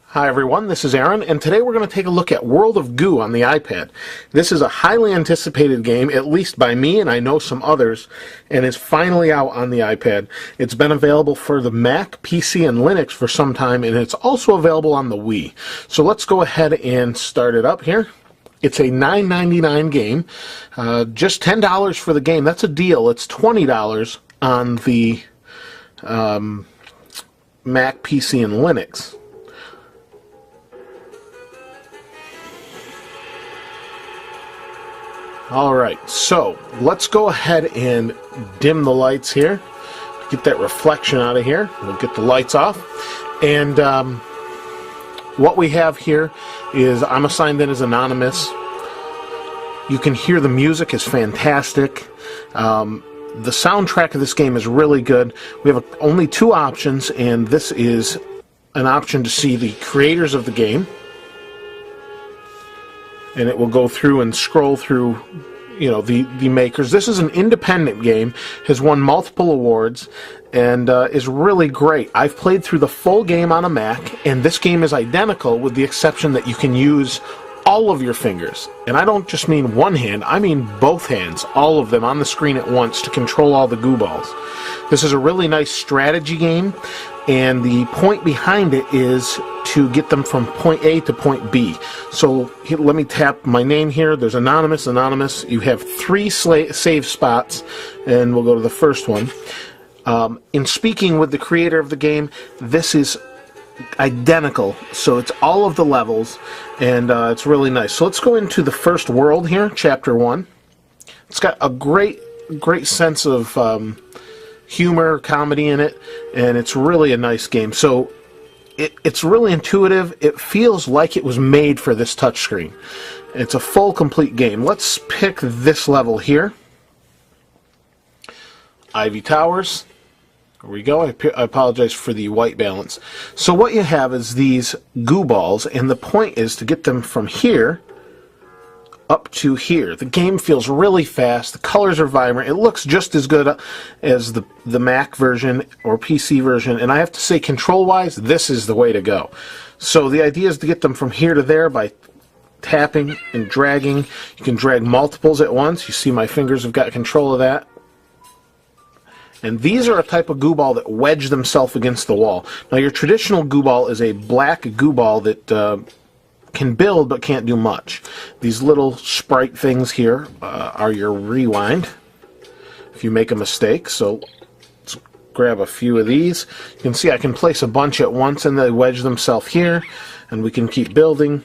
Hi everyone, this is Aaron, and today we're going to take a look at World of Goo on the iPad. This is a highly anticipated game, at least by me and I know some others, and is finally out on the iPad. It's been available for the Mac, PC, and Linux for some time, and it's also available on the Wii. So let's go ahead and start it up here. It's a $9.99 game, just $10 for the game. That's a deal. It's $20 on the Mac, PC, and Linux. Alright, so let's go ahead and dim the lights here. Get that reflection out of here. We'll get the lights off. And what we have here is I'm assigned in as Anonymous. You can hear the music is fantastic. The soundtrack of this game is really good. We have only two options, and this is an option to see the creators of the game. And it will go through and scroll through, you know, the makers. This is an independent game, has won multiple awards, and is really great. I've played through the full game on a Mac, and this game is identical with the exception that you can use all of your fingers. And I don't just mean one hand, I mean both hands, all of them on the screen at once to control all the goo balls. This is a really nice strategy game, and the point behind it is to get them from point A to point B. So here, let me tap my name here. There's Anonymous, Anonymous. You have 3 save spots, and we'll go to the first one. In speaking with the creator of the game, this is identical, so it's all of the levels, and it's really nice. So let's go into the first world here, Chapter 1. It's got a great sense of humor, comedy in it, and it's really a nice game. So it's really intuitive. It feels like it was made for this touchscreen. It's a full, complete game. Let's pick this level here. Ivy Towers. There we go. I apologize for the white balance. So what you have is these goo balls, and the point is to get them from here up to here. The game feels really fast. The colors are vibrant. It looks just as good as the Mac version or PC version, and I have to say, control-wise, this is the way to go. So the idea is to get them from here to there by tapping and dragging. You can drag multiples at once. You see my fingers have got control of that. And these are a type of goo ball that wedge themselves against the wall. Now your traditional goo ball is a black goo ball that can build but can't do much. These little sprite things here are your rewind if you make a mistake. So let's grab a few of these. You can see I can place a bunch at once and they wedge themselves here, and we can keep building.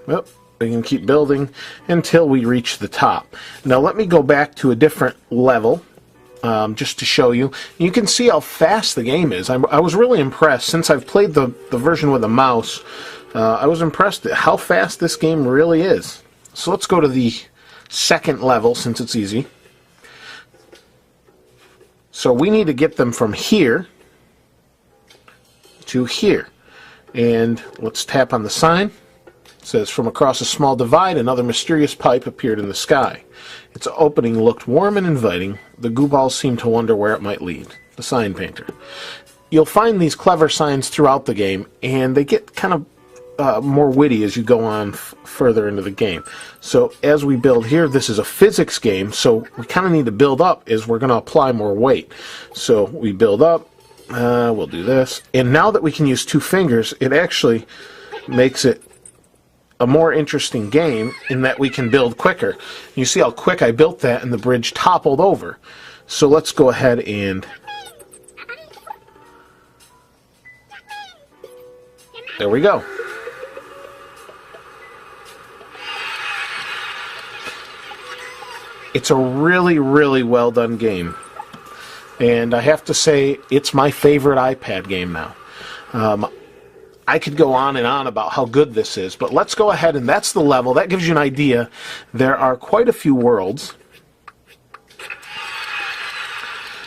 Well, we can keep building until we reach the top. Now let me go back to a different level. Just to show you. You can see how fast the game is. I was really impressed. Since I've played the version with a mouse, I was impressed at how fast this game really is. So let's go to the second level since it's easy. So we need to get them from here to here. And let's tap on the sign. It says, from across a small divide, another mysterious pipe appeared in the sky. Its opening looked warm and inviting. The goo balls seemed to wonder where it might lead. The sign painter. You'll find these clever signs throughout the game, and they get kind of more witty as you go on further into the game. So as we build here, this is a physics game, so we kind of need to build up as we're going to apply more weight. So we build up. We'll do this. And now that we can use 2 fingers, it actually makes it a more interesting game in that we can build quicker. You see how quick I built that, and the bridge toppled over. So let's go ahead and there we go. It's a really, really well done game, and I have to say it's my favorite iPad game now. I could go on and on about how good this is, but let's go ahead, and that's the level. That gives you an idea. There are quite a few worlds.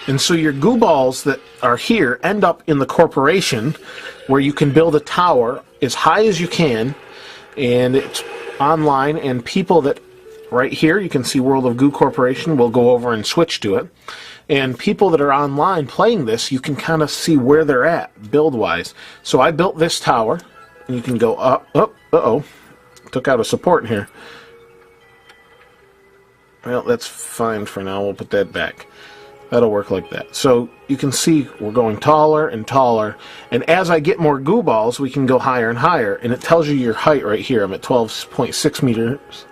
And so your goo balls that are here end up in the corporation, where you can build a tower as high as you can, and it's online, and people that right here, you can see World of Goo Corporation, will go over and switch to it. And people that are online playing this, you can kind of see where they're at build-wise. So I built this tower, and you can go up. Oh, uh-oh. Took out a support here. Well, that's fine for now. We'll put that back. That'll work like that. So you can see we're going taller and taller. And as I get more goo balls, we can go higher and higher. And it tells you your height right here. I'm at 12.6 meters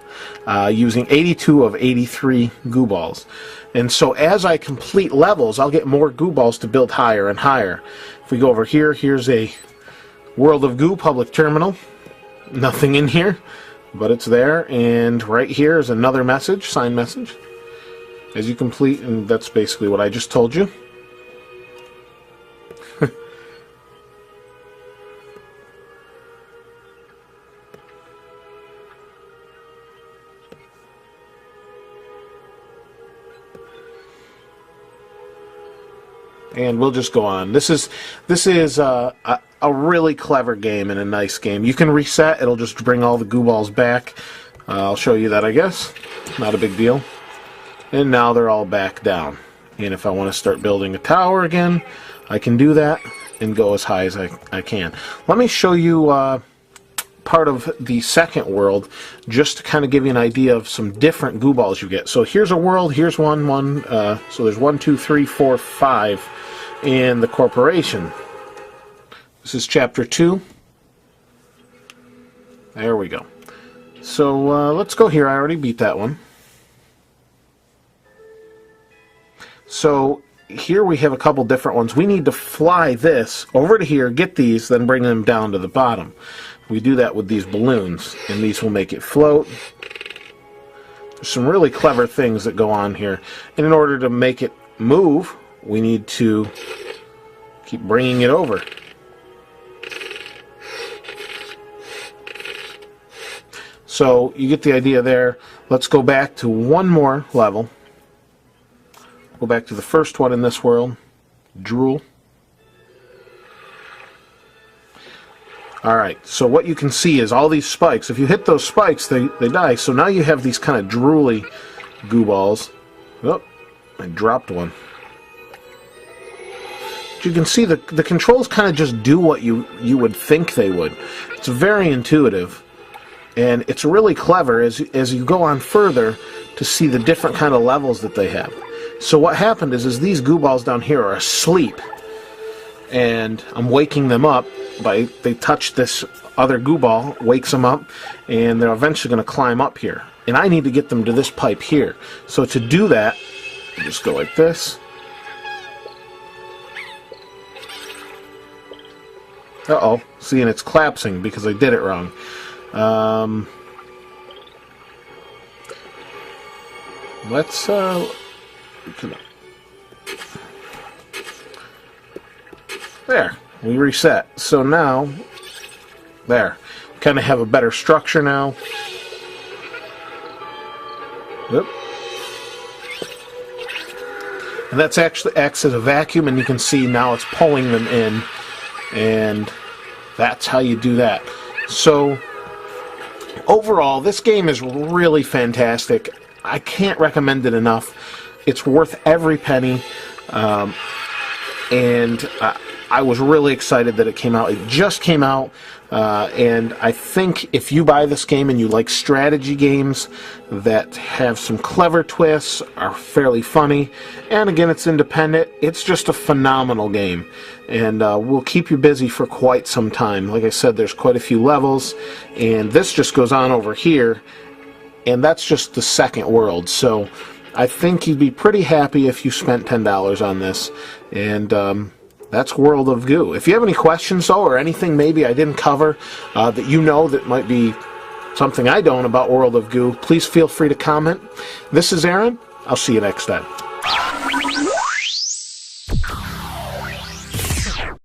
using 82 of 83 goo balls. And so as I complete levels, I'll get more goo balls to build higher and higher. If we go over here, here's a World of Goo public terminal. Nothing in here, but it's there. And right here is another message, sign message. As you complete, and that's basically what I just told you. And we'll just go on. This is a really clever game and a nice game. You can reset; it'll just bring all the goo balls back. I'll show you that, I guess. Not a big deal. And now they're all back down. And if I want to start building a tower again, I can do that and go as high as I can. Let me show you part of the second world, just to kind of give you an idea of some different goo balls you get. So here's a world, here's one. So there's 1, 2, 3, 4, 5 in the corporation. This is chapter 2. There we go. So let's go here. I already beat that one. So here we have a couple different ones. We need to fly this over to here, get these, then bring them down to the bottom. We do that with these balloons, and these will make it float. There's some really clever things that go on here. And in order to make it move, we need to keep bringing it over. So you get the idea there. Let's go back to one more level. Go back to the first one in this world, Drool. Alright, so what you can see is all these spikes. If you hit those spikes, they die. So now you have these kind of drooly goo balls. Oh, I dropped one. But you can see the controls kind of just do what you would think they would. It's very intuitive. And it's really clever as you go on further to see the different kind of levels that they have. So what happened is these goo balls down here are asleep, and I'm waking them up by they touch this other goo ball, wakes them up, and they're eventually going to climb up here. And I need to get them to this pipe here. So to do that, I just go like this. Uh-oh, see, and it's collapsing because I did it wrong. Let's there, we reset. So now, there, kind of have a better structure now. Yep. And that's actually acts as a vacuum, and you can see now it's pulling them in, and that's how you do that. So overall, this game is really fantastic. I can't recommend it enough. It's worth every penny, and I was really excited that it came out. It just came out, and I think if you buy this game and you like strategy games that have some clever twists, are fairly funny, and again, it's independent, it's just a phenomenal game, and will keep you busy for quite some time. Like I said, there's quite a few levels, and this just goes on over here, and that's just the second world. So I think you'd be pretty happy if you spent $10 on this, and that's World of Goo. If you have any questions, though, or anything maybe I didn't cover that you know that might be something I don't about World of Goo, please feel free to comment. This is Aaron. I'll see you next time.